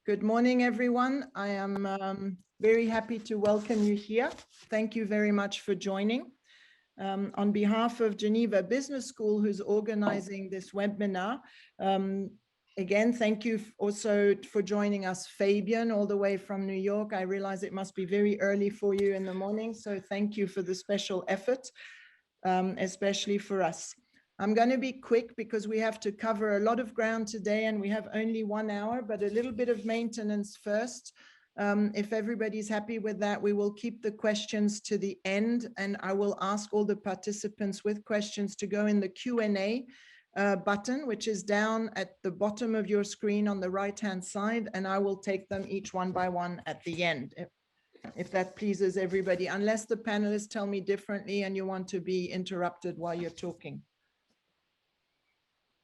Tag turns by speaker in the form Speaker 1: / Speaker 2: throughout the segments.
Speaker 1: Good morning, everyone. I am very happy to welcome you here. Thank you very much for joining. On behalf of Geneva Business School, who's organizing this webinar, again, thank you also for joining us, Fabian, all the way from New York. I realize it must be very early for you in the morning, so thank you for the special effort, especially for us. I'm going to be quick because we have to cover a lot of ground today and we have only 1 hour, but a little bit of maintenance first. If everybody's happy with that, we will keep the questions to the end, and I will ask all the participants with questions to go in the Q&A button, which is down at the bottom of your screen on the right-hand side, and I will take them each one by one at the end, if that pleases everybody, unless the panelists tell me differently and you want to be interrupted while you're talking.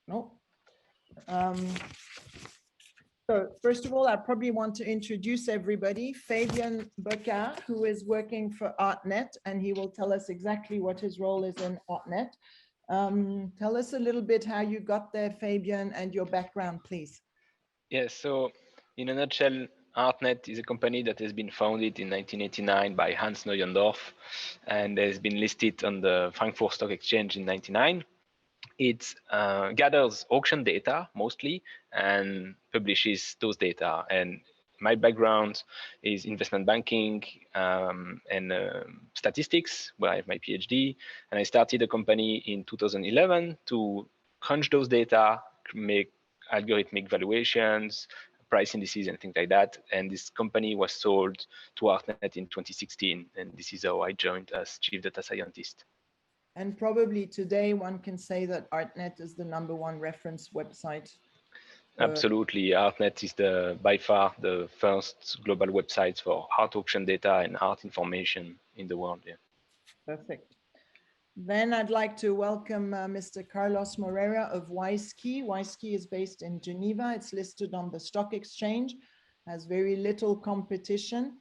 Speaker 1: No. So first of all, I probably want to introduce everybody. Fabian Bocard, who is working for ArtNet, and he will tell us exactly what his role is in ArtNet. Tell us a little bit how you got there, Fabian, and your background, please.
Speaker 2: Yes, so in a nutshell, ArtNet is a company that has been founded in 1989 by Hans Neuendorf and has been listed on the Frankfurt Stock Exchange in 1999. It gathers auction data mostly and publishes those data. And my background is investment banking and statistics, where I have my PhD. And I started a company in 2011 to crunch those data, make algorithmic valuations, price indices, and things like that. And this company was sold to ArtNet in 2016. And this is how I joined as chief data scientist.
Speaker 1: And probably today one can say that ArtNet is the #1 reference website.
Speaker 2: Absolutely. ArtNet is by far the first global website for art auction data and art information in the world. Yeah.
Speaker 1: Perfect. Then I'd like to welcome Mr. Carlos Moreira of Wisekey. Wisekey is based in Geneva. It's listed on the stock exchange, has very little competition.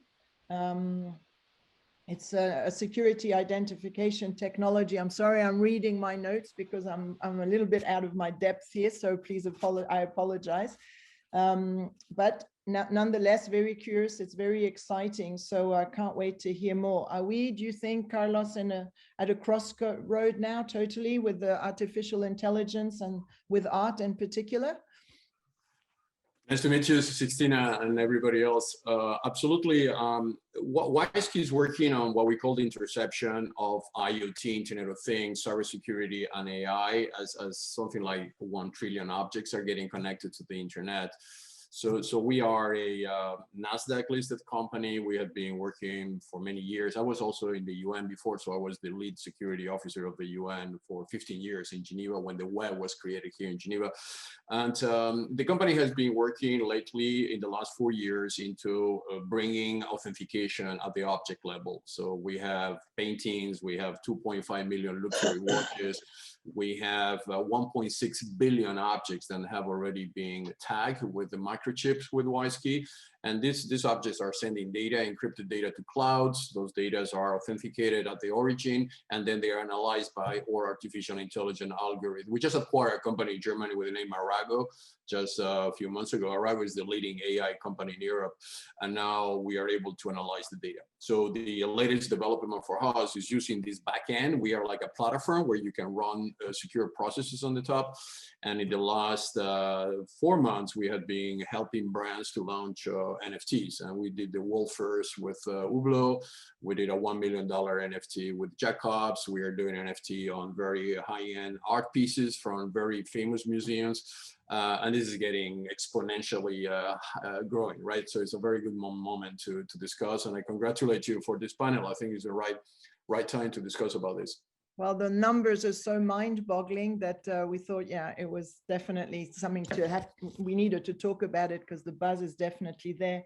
Speaker 1: It's a security identification technology. I'm sorry, I'm reading my notes because I'm a little bit out of my depth here, so please I apologize. But nonetheless, very curious. It's very exciting, so I can't wait to hear more. Are we, do you think, Carlos, at a crossroad now totally with the artificial intelligence and with art in particular?
Speaker 3: Nice to meet you, Sixtina, and everybody else. Absolutely. Wisekey is working on what we call the interception of IoT, Internet of Things, cybersecurity, and AI, as something like 1 trillion objects are getting connected to the internet. So we are a NASDAQ listed company. We have been working for many years. I was also in the UN before, so I was the lead security officer of the UN for 15 years in Geneva when the web was created here in Geneva. And the company has been working lately in the last 4 years into bringing authentication at the object level. So we have paintings, we have 2.5 million luxury watches, we have 1.6 billion objects that have already been tagged with the microchips with Wisekey. And these objects are sending data, encrypted data to clouds. Those data are authenticated at the origin, and then they are analyzed by our artificial intelligence algorithm. We just acquired a company in Germany with the name Arago just a few months ago. Arago is the leading AI company in Europe, and now we are able to analyze the data. So the latest development for us is using this backend. We are like a platform where you can run secure processes on the top. And in the last 4 months, we have been helping brands to launch NFTs. And we did the world first with Hublot. We did a $1 million NFT with Jacobs. We are doing NFT on very high-end art pieces from very famous museums. And this is getting exponentially growing, right? So it's a very good moment to discuss. And I congratulate you for this panel. I think it's the right time to discuss about this.
Speaker 1: Well, the numbers are so mind-boggling that we thought, yeah, it was definitely something to have. We needed to talk about it because the buzz is definitely there.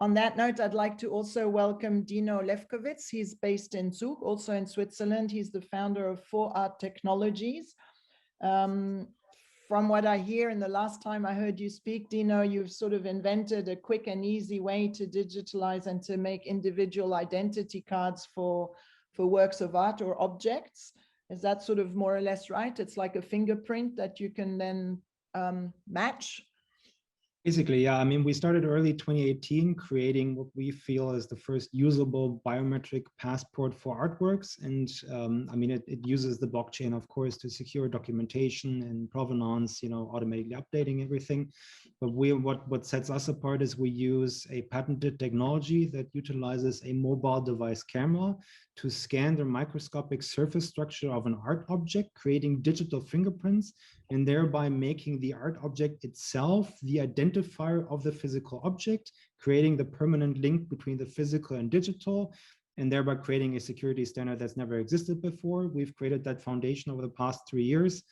Speaker 1: On that note, I'd like to also welcome Dino Lefkowitz. He's based in Zug, also in Switzerland. He's the founder of 4Art Technologies. From what I hear, and the last time I heard you speak, Dino, you've sort of invented a quick and easy way to digitalize and to make individual identity cards for works of art or objects. Is that sort of more or less right? It's like a fingerprint that you can then match?
Speaker 4: Basically, yeah. I mean, we started early 2018 creating what we feel is the first usable biometric passport for artworks. And I mean, it uses the blockchain, of course, to secure documentation and provenance, you know, automatically updating everything. But what sets us apart is we use a patented technology that utilizes a mobile device camera to scan the microscopic surface structure of an art object, creating digital fingerprints, and thereby making the art object itself the identifier of the physical object, creating the permanent link between the physical and digital, and thereby creating a security standard that's never existed before. We've created that foundation over the past 3 years.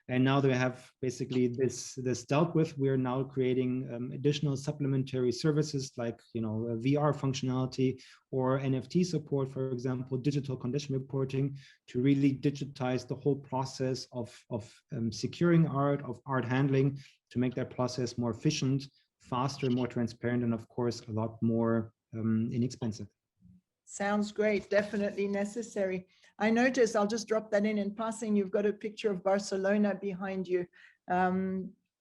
Speaker 4: And now that we have basically this dealt with, we're now creating additional supplementary services like, you know, VR functionality or NFT support, for example, digital condition reporting, to really digitize the whole process of securing art, of art handling, to make that process more efficient, faster, more transparent, and of course, a lot more inexpensive.
Speaker 1: Sounds great. Definitely necessary. I noticed, I'll just drop that in passing, you've got a picture of Barcelona behind you.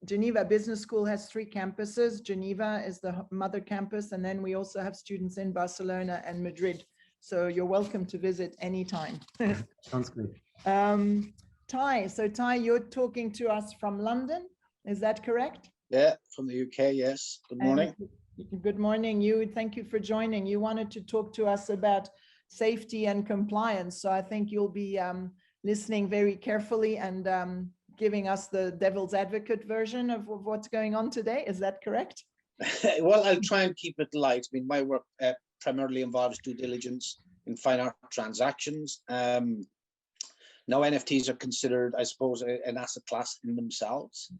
Speaker 1: Geneva Business School has 3 campuses. Geneva is the mother campus, and then we also have students in Barcelona and Madrid. So you're welcome to visit anytime.
Speaker 4: Sounds great.
Speaker 1: Ty, so Ty, you're talking to us from London, is that correct?
Speaker 5: Yeah, from the UK, yes. Good morning.
Speaker 1: Good morning. Thank you for joining. You wanted to talk to us about safety and compliance. So I think you'll be listening very carefully and giving us the devil's advocate version of what's going on today. Is that correct?
Speaker 5: Well, I'll try and keep it light. I mean, my work primarily involves due diligence in fine art transactions. Now, NFTs are considered, I suppose, an asset class in themselves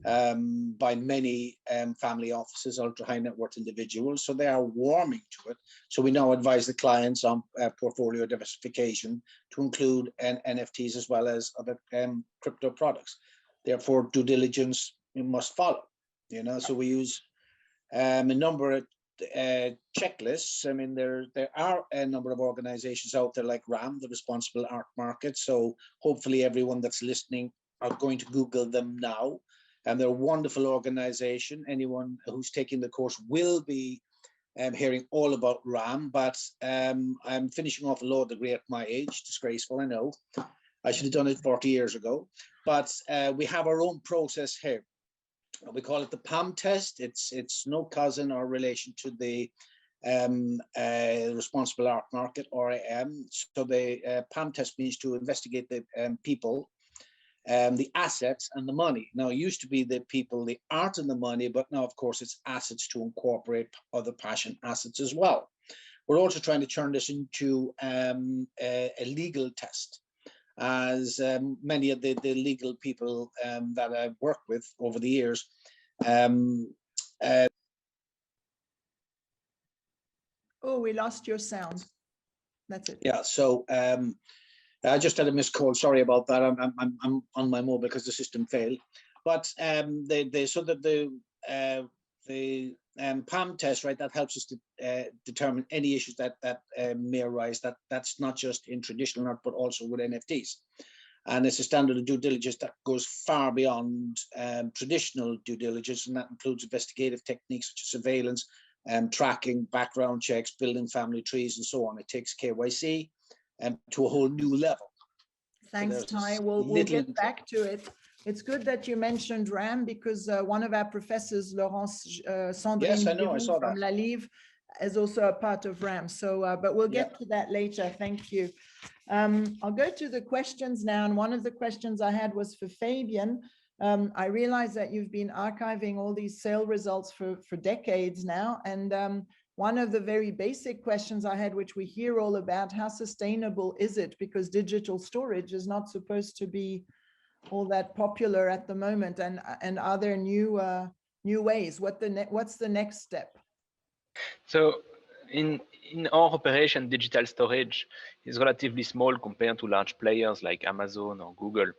Speaker 5: by many family offices, ultra high net worth individuals. So they are warming to it. So we now advise the clients on portfolio diversification to include NFTs as well as other crypto products. Therefore, due diligence must follow. You know, so we use a number of checklists. I mean, there are a number of organizations out there like RAM, the Responsible Art Market. So hopefully everyone that's listening are going to Google them now. And they're a wonderful organization. Anyone who's taking the course will be hearing all about RAM, but I'm finishing off a law degree at my age. Disgraceful, I know. I should have done it 40 years ago. But we have our own process here. We call it the PAM test. It's no cousin or relation to the Responsible Art Market, RAM. So the PAM test means to investigate the people, the assets and the money. Now, it used to be the people, the art and the money, but now, of course, it's assets to incorporate other passion assets as well. We're also trying to turn this into a legal test, as many of the legal people that I've worked with over the years.
Speaker 1: Oh, we lost your sound. That's it.
Speaker 5: Yeah, so I just had a missed call. Sorry about that. I'm on my mobile because the system failed. But the PAM test, right, that helps us to determine any issues that may arise. That's not just in traditional art, but also with NFTs. And it's a standard of due diligence that goes far beyond traditional due diligence, and that includes investigative techniques such as surveillance, tracking, background checks, building family trees, and so on. It takes KYC to a whole new level.
Speaker 1: Thanks,
Speaker 5: So
Speaker 1: Ty. We'll get back to it. It's good that you mentioned RAM, because one of our professors, Laurence Sandrine,
Speaker 5: yes, I know, I saw
Speaker 1: from
Speaker 5: that.
Speaker 1: La Livre, is also a part of RAM. So, but we'll get to that later. Thank you. I'll go to the questions now. And one of the questions I had was for Fabian. I realize that you've been archiving all these sale results for decades now. And one of the very basic questions I had, which we hear all about, how sustainable is it? Because digital storage is not supposed to be all that popular at the moment. And are there new ways? What's the next step?
Speaker 2: So in our operation, digital storage is relatively small compared to large players like Amazon or Google.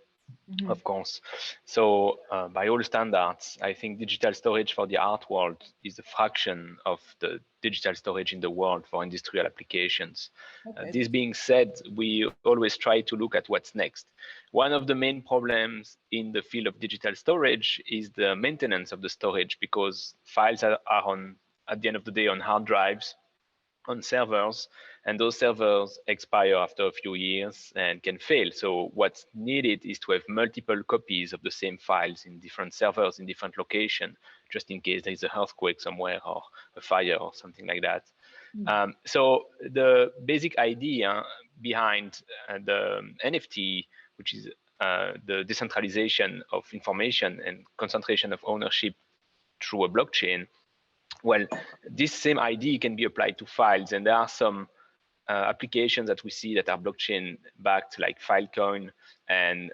Speaker 2: of course. So by all standards, I think digital storage for the art world is a fraction of the digital storage in the world for industrial applications.
Speaker 1: Okay.
Speaker 2: This being said, we always try to look at what's next. One of the main problems in the field of digital storage is the maintenance of the storage, because files are on, at the end of the day, on hard drives, on servers, and those servers expire after a few years and can fail. So what's needed is to have multiple copies of the same files in different servers in different locations, just in case there is an earthquake somewhere or a fire or something like that. So the basic idea behind the NFT, which is the decentralization of information and concentration of ownership through a blockchain, well, this same idea can be applied to files, and there are some applications that we see that are blockchain backed, like Filecoin and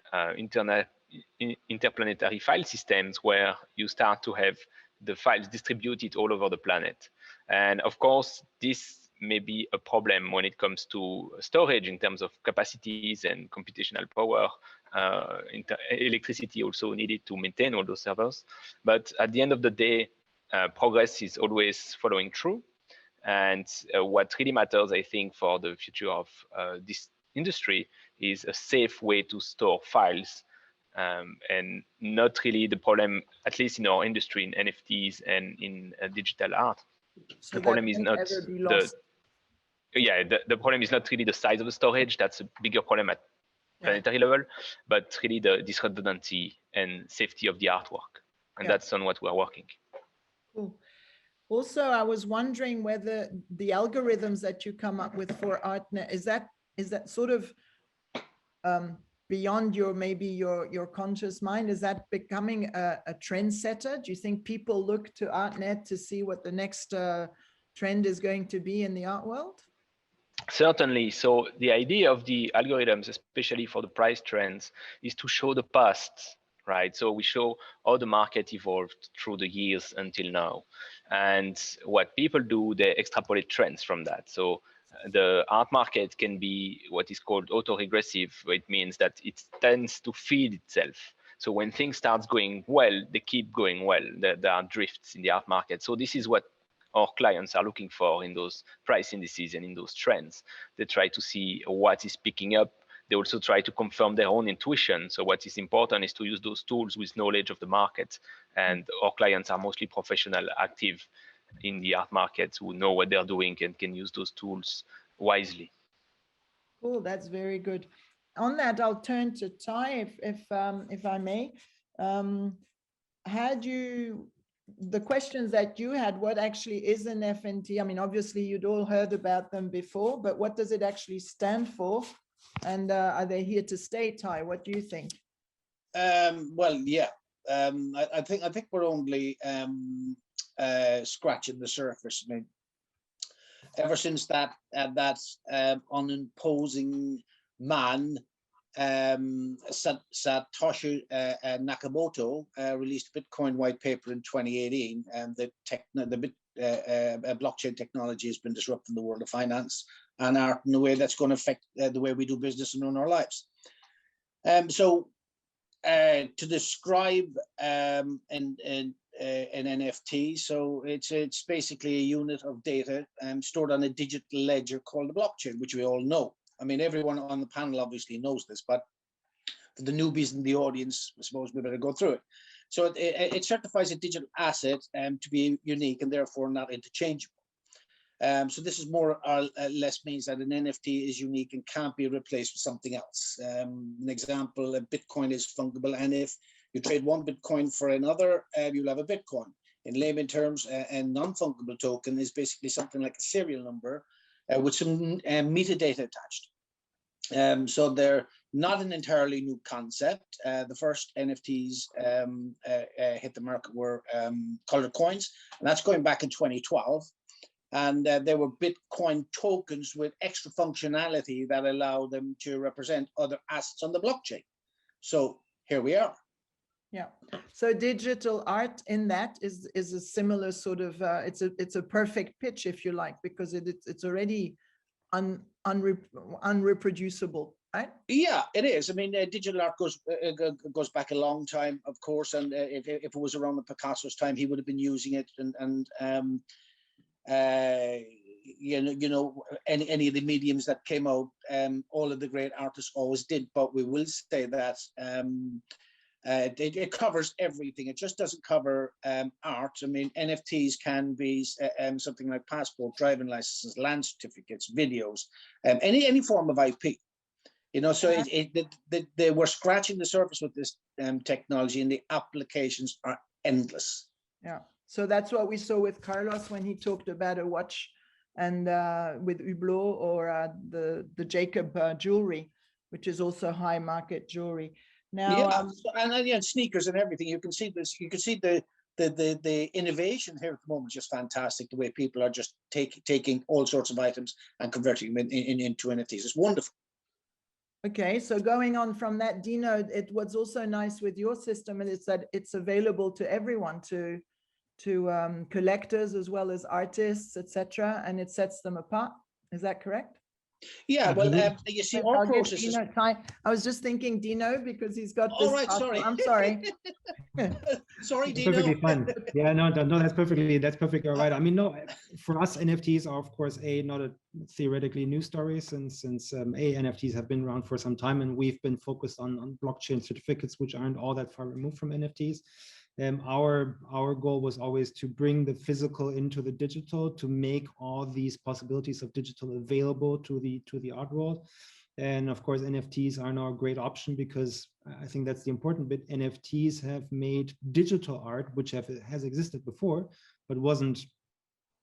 Speaker 2: interplanetary file systems, where you start to have the files distributed all over the planet. And of course, this may be a problem when it comes to storage in terms of capacities and computational power. Electricity also needed to maintain all those servers. But at the end of the day, progress is always following through. And what really matters, I think, for the future of this industry is a safe way to store files, and not really the problem, at least in our industry, in NFTs and in digital art.
Speaker 1: So
Speaker 2: the problem is not the problem is not really the size of the storage. That's a bigger problem at planetary level, but really this redundancy and safety of the artwork. And that's on what we're working.
Speaker 1: Cool. Also, I was wondering whether the algorithms that you come up with for ArtNet, is that sort of beyond your conscious mind? Is that becoming a trendsetter? Do you think people look to ArtNet to see what the next trend is going to be in the art world?
Speaker 2: Certainly. So the idea of the algorithms, especially for the price trends, is to show the past, right? So we show how the market evolved through the years until now. And what people do, they extrapolate trends from that. So the art market can be what is called autoregressive. It means that it tends to feed itself. So when things start going well, they keep going well. There are drifts in the art market. So this is what our clients are looking for in those price indices and in those trends. They try to see what is picking up. They also try to confirm their own intuition. So what is important is to use those tools with knowledge of the market. And our clients are mostly professional, active in the art market, who know what they're doing and can use those tools wisely.
Speaker 1: Cool, that's very good. On that, I'll turn to Ty, if I may. Had you the questions that you had, what actually is an NFT? I mean, obviously you'd all heard about them before, but what does it actually stand for? And are they here to stay, Ty? What do you think?
Speaker 5: Well, yeah, I think we're only scratching the surface. I mean, ever since that unimposing man, Satoshi Nakamoto, released Bitcoin white paper in 2018, and the blockchain technology has been disrupting the world of finance and art in a way that's going to affect the way we do business and run our lives. So to describe an NFT, so it's basically a unit of data stored on a digital ledger called a blockchain, which we all know. I mean, everyone on the panel obviously knows this, but for the newbies in the audience, I suppose we better go through it. So it certifies a digital asset to be unique and therefore not interchangeable. So this is more or less means that an NFT is unique and can't be replaced with something else. An example, a Bitcoin is fungible, and if you trade one Bitcoin for another, you'll have a Bitcoin. In layman terms, a non-fungible token is basically something like a serial number with some metadata attached. So they're not an entirely new concept. The first NFTs hit the market were colored coins, and that's going back in 2012. And they were Bitcoin tokens with extra functionality that allow them to represent other assets on the blockchain. So here we are.
Speaker 1: Yeah. So digital art in that is a similar sort of it's a perfect pitch, if you like, because it's already unreproducible. right?
Speaker 5: Yeah, it is. I mean, digital art goes back a long time, of course. And if it was around the Picasso's time, he would have been using it. You know, any of the mediums that came out, all of the great artists always did. But we will say that it covers everything. It just doesn't cover art. I mean, NFTs can be something like passport, driving licenses, land certificates, videos, any form of IP. You know, so they were scratching the surface with this technology, and the applications are endless.
Speaker 1: Yeah. So that's what we saw with Carlos when he talked about a watch, and with Hublot, or the Jacob jewelry, which is also high market jewelry. Now,
Speaker 5: yeah, and sneakers and everything. You can see this. You can see the innovation here at the moment. Just fantastic. The way people are just taking all sorts of items and converting them into NFTs. It's wonderful.
Speaker 1: Okay, so going on from that, Dino, what's also nice with your system is that it's available to everyone, to collectors as well as artists, etc., and it sets them apart. Is that correct?
Speaker 5: Yeah, well, you see, our process is...
Speaker 1: I was just thinking Dino, because he's got this.
Speaker 5: All right, sorry.
Speaker 1: I'm sorry.
Speaker 5: Sorry, Dino.
Speaker 4: Perfectly fine. Yeah, no, that's perfectly all right. I mean, no, for us, NFTs are of course not a theoretically new story, since NFTs have been around for some time, and we've been focused on blockchain certificates, which aren't all that far removed from NFTs. Our goal was always to bring the physical into the digital, to make all these possibilities of digital available to the art world. And of course, NFTs are now a great option, because I think that's the important bit. NFTs have made digital art, which has existed before, but wasn't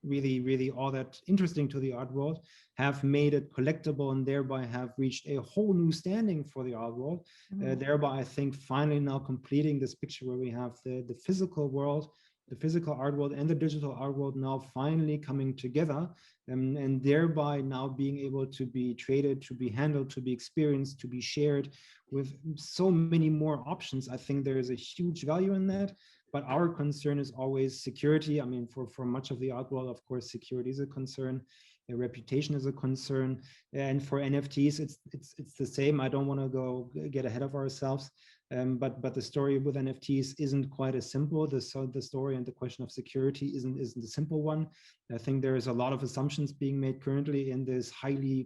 Speaker 4: really all that interesting to the art world, have made it collectible, and thereby have reached a whole new standing for the art world. Thereby, I think, finally now completing this picture where we have the physical world, the physical art world, and the digital art world now finally coming together, and thereby now being able to be traded, to be handled, to be experienced, to be shared with so many more options. I think there is a huge value in that. But our concern is always security. I mean, for much of the art world, of course, security is a concern. Reputation is a concern. And for NFTs, it's the same. I don't want to get ahead of ourselves. But the story with NFTs isn't quite as simple. The story and the question of security isn't a simple one. I think there is a lot of assumptions being made currently in this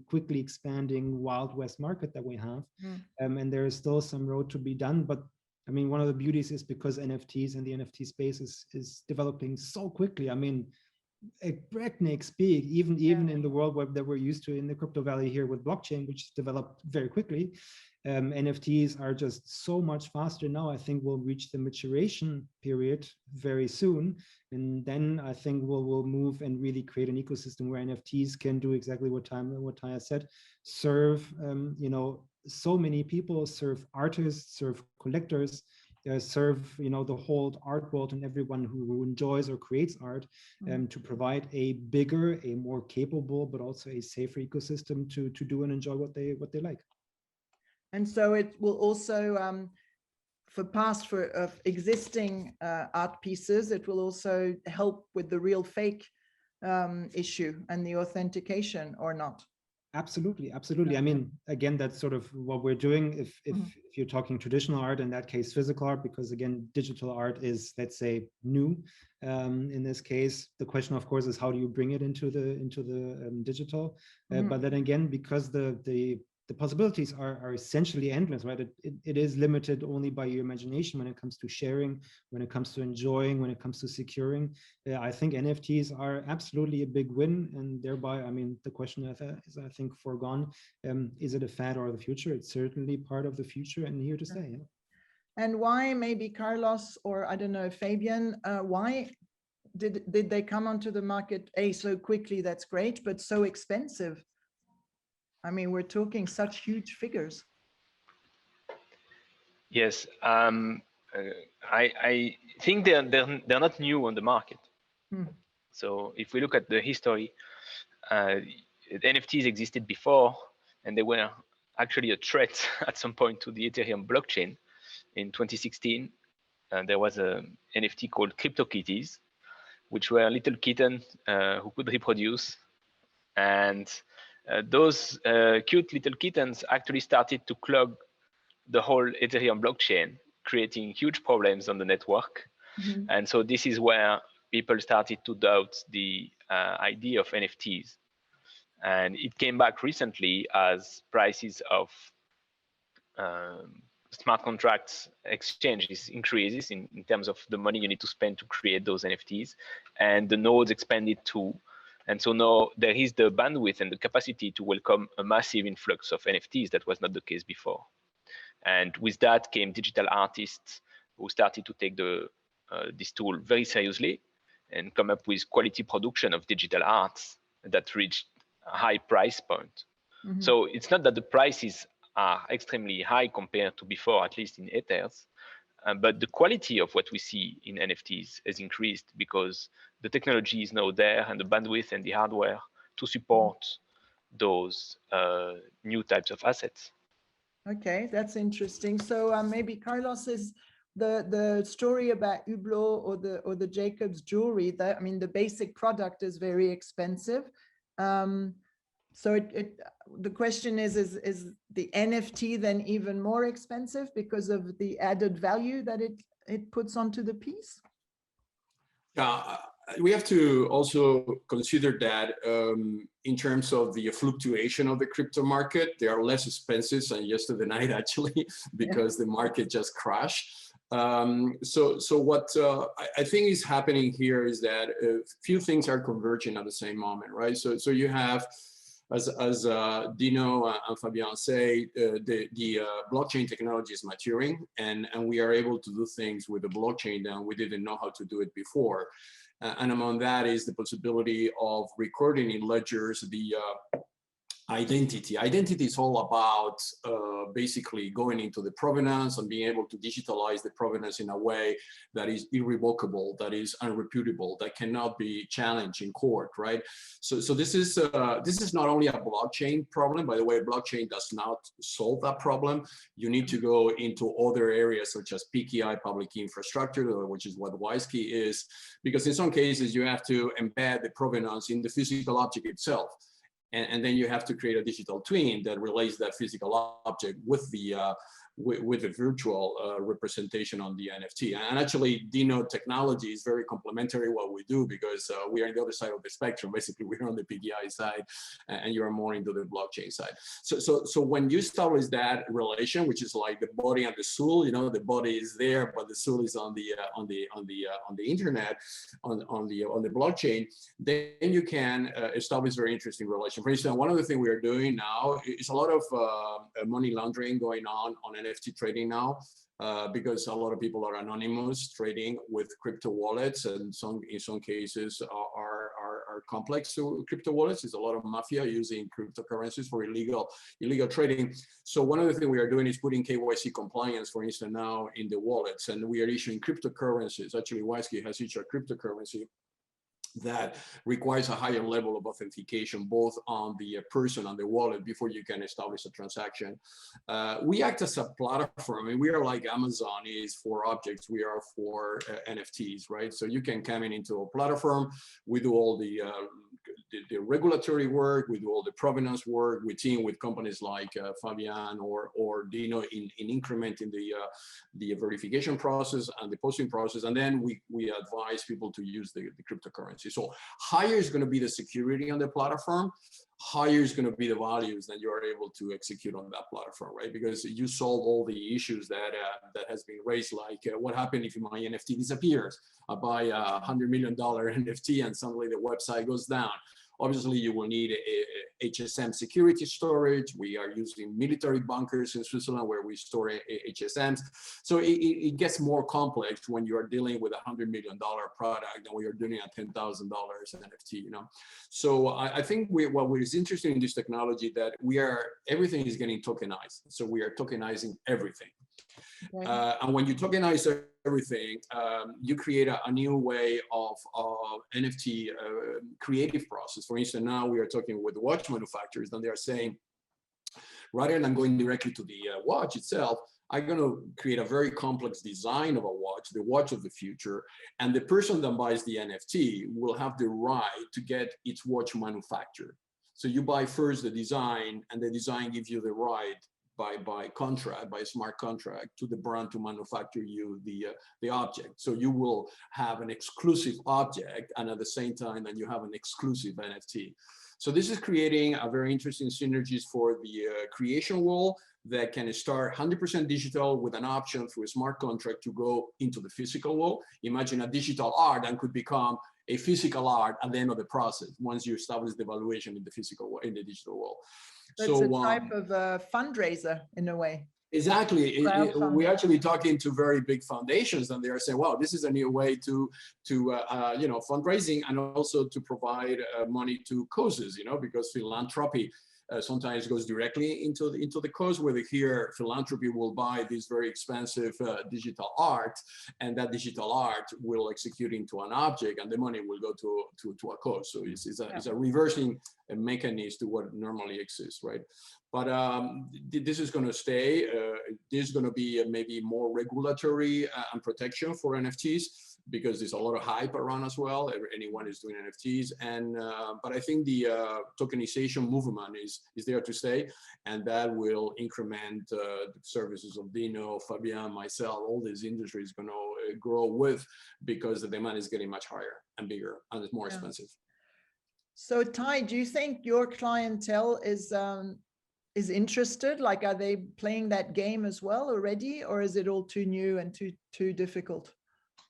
Speaker 4: quickly expanding Wild West market that we have. And there is still some road to be done. But I mean, one of the beauties is because NFTs and the NFT space is developing so quickly. I mean, at breakneck speed, even in the world that we're used to in the crypto valley here with blockchain, which developed very quickly. NFTs are just so much faster now. I think we'll reach the maturation period very soon. And then I think we'll move and really create an ecosystem where NFTs can do exactly what Taya said, serve, so many people, serve artists, serve collectors, serve the whole art world and everyone who enjoys or creates art, to provide a bigger, a more capable, but also a safer ecosystem to do and enjoy what they like.
Speaker 1: And so it will also, for existing art pieces, it will also help with the real fake issue and the authentication, or not?
Speaker 4: Absolutely. I mean, again, that's sort of what we're doing. If you're talking traditional art, in that case, physical art, because again, digital art is, let's say, new. In this case, the question, of course, is how do you bring it into the digital? But then again, because the possibilities are essentially endless, right? It is limited only by your imagination when it comes to sharing, when it comes to enjoying, when it comes to securing. I think NFTs are absolutely a big win, and thereby, I mean, the question is, I think, foregone. Is it a fad or the future? It's certainly part of the future and here to stay. Yeah.
Speaker 1: And why, maybe Carlos, or I don't know, Fabian, why did they come onto the market so quickly? That's great, but so expensive. I mean, we're talking such huge figures.
Speaker 2: Yes, I think they're not new on the market. So if we look at the history, NFTs existed before, and they were actually a threat at some point to the Ethereum blockchain. In 2016, there was an NFT called CryptoKitties, which were little kittens who could reproduce, and those cute little kittens actually started to clog the whole Ethereum blockchain, creating huge problems on the network.
Speaker 1: Mhm.
Speaker 2: And so this is where people started to doubt the idea of NFTs. And it came back recently as prices of smart contracts exchanges increases in terms of the money you need to spend to create those NFTs, and the nodes expanded too. And so now there is the bandwidth and the capacity to welcome a massive influx of NFTs that was not the case before. And with that came digital artists who started to take this tool very seriously and come up with quality production of digital arts that reached a high price point.
Speaker 1: Mhm.
Speaker 2: So it's not that the prices are extremely high compared to before, at least in Ethers, but the quality of what we see in NFTs has increased because the technology is now there and the bandwidth and the hardware to support those new types of assets.
Speaker 1: Okay, that's interesting. So maybe Carlos, is the story about Hublot or the Jacobs jewelry, that, I mean, the basic product is very expensive. So the question is the NFT then even more expensive because of the added value that it puts onto the piece?
Speaker 3: Yeah, we have to also consider that in terms of the fluctuation of the crypto market, they are less expensive than yesterday night actually, because the market just crashed. So what I think is happening here is that a few things are converging at the same moment, right? So you have, as Dino and Fabian say, the blockchain technology is maturing, and we are able to do things with the blockchain that we didn't know how to do it before. And among that is the possibility of recording in ledgers the identity. Identity is all about basically going into the provenance and being able to digitalize the provenance in a way that is irrevocable, that is unreputable, that cannot be challenged in court, right? So this is not only a blockchain problem. By the way, blockchain does not solve that problem. You need to go into other areas such as PKI, public key infrastructure, which is what Wisekey is, because in some cases you have to embed the provenance in the physical object itself. And then you have to create a digital twin that relates that physical object with the virtual representation on the NFT. And actually, Dino technology is very complementary what we do, because we are on the other side of the spectrum. Basically, we're on the PKI side, and you are more into the blockchain side. So when you establish that relation, which is like the body and the soul, you know, the body is there, but the soul is on the internet, on the blockchain, then you can establish very interesting relation. For instance, one of the things we are doing now is a lot of money laundering going on NFT trading now, because a lot of people are anonymous trading with crypto wallets, and in some cases are complex to crypto wallets. There's a lot of mafia using cryptocurrencies for illegal trading. So one of the things we are doing is putting KYC compliance, for instance, now in the wallets, and we are issuing cryptocurrencies. Actually, Wisekey has issued a cryptocurrency that requires a higher level of authentication, both on the person and the wallet, before you can establish a transaction. We act as a platform, and we are like Amazon is for objects, we are for NFTs, right? So you can come into a platform, we do all the regulatory work, we do all the provenance work, we team with companies like Fabian or Dino in incrementing the verification process and the posting process, and then we advise people to use the cryptocurrency. So higher is going to be the security on the platform, higher is going to be the values that you are able to execute on that platform, right? Because you solve all the issues that has been raised, like what happened if my NFT disappears? I buy $100 million NFT and suddenly the website goes down. Obviously, you will need a HSM security storage. We are using military bunkers in Switzerland where we store HSMs. So it gets more complex when you are dealing with $100 million product than when you're doing a $10,000 NFT, you know. So I think what is interesting in this technology that everything is getting tokenized. So we are tokenizing everything. Okay. And when you tokenize everything, you create a new way of NFT creative process. For instance, now we are talking with watch manufacturers, and they are saying, rather than going directly to the watch itself, I'm going to create a very complex design of a watch, the watch of the future, and the person that buys the NFT will have the right to get its watch manufactured. So you buy first the design, and the design gives you the right by contract, by smart contract, to the brand to manufacture you the object. So you will have an exclusive object, and at the same time, then you have an exclusive NFT. So this is creating a very interesting synergies for the creation world that can start 100% digital with an option through a smart contract to go into the physical world. Imagine a digital art and could become a physical art at the end of the process once you establish the valuation in the physical world, in the digital world.
Speaker 1: It's a type of a fundraiser in a way.
Speaker 3: Exactly. We're actually talking to very big foundations, and they are saying, "Wow, this is a new way to you know, fundraising, and also to provide money to causes." You know, because philanthropy sometimes goes directly into the cause, where here philanthropy will buy this very expensive digital art, and that digital art will execute into an object, and the money will go to a cause. So it's a reversing mechanism to what normally exists, right? But this is going to stay. There's going to be maybe more regulatory and protection for NFTs, because there's a lot of hype around as well. Anyone is doing NFTs, and but I think the tokenization movement is there to stay, and that will increment the services of Dino, Fabian, myself. All these industries going to grow with, because the demand is getting much higher and bigger, and it's more expensive.
Speaker 1: So Ty, do you think your clientele is interested? Like, are they playing that game as well already, or is it all too new and too difficult?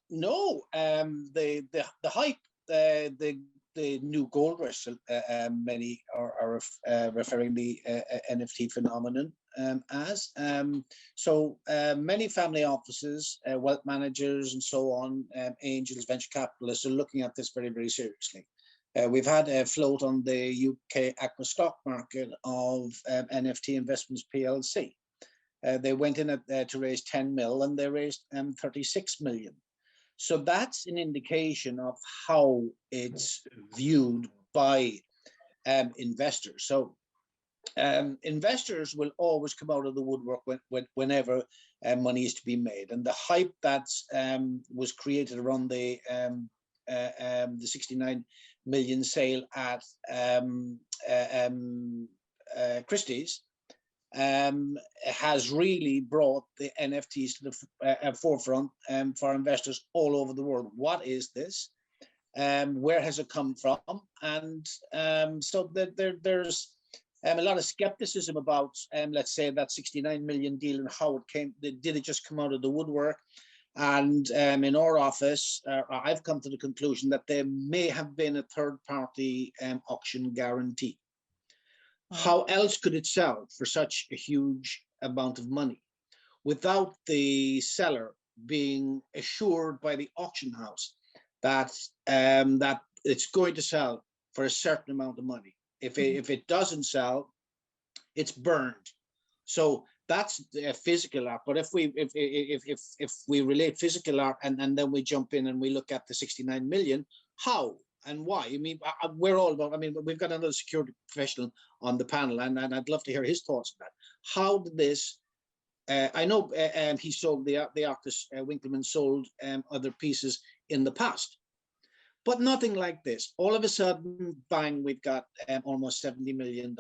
Speaker 5: No, the hype, the new gold rush, many are referring the NFT phenomenon as. So many family offices, wealth managers, and so on, angels, venture capitalists are looking at this very, very seriously. We've had a float on the UK ACMA stock market of NFT Investments PLC. They went in to raise 10 mil, and they raised 36 million. So that's an indication of how it's viewed by investors. So investors will always come out of the woodwork whenever money is to be made. And the hype that was created around the 69 million sale at Christie's has really brought the NFTs to the forefront for investors all over the world. What is this? Where has it come from? And so there's a lot of skepticism about, let's say, that 69 million deal and how it came. Did it just come out of the woodwork? And in our office, I've come to the conclusion that there may have been a third-party auction guarantee. How else could it sell for such a huge amount of money without the seller being assured by the auction house that that it's going to sell for a certain amount of money? If it doesn't sell, it's burned. So that's a physical art. But if we relate physical art and then we jump in and we look at the 69 million, how and why? I mean, we're all about, I mean, we've got another security professional on the panel, and I'd love to hear his thoughts on that. How did this, I know he sold, the artist Winkleman sold other pieces in the past, but nothing like this. All of a sudden, bang, we've got almost $70 million.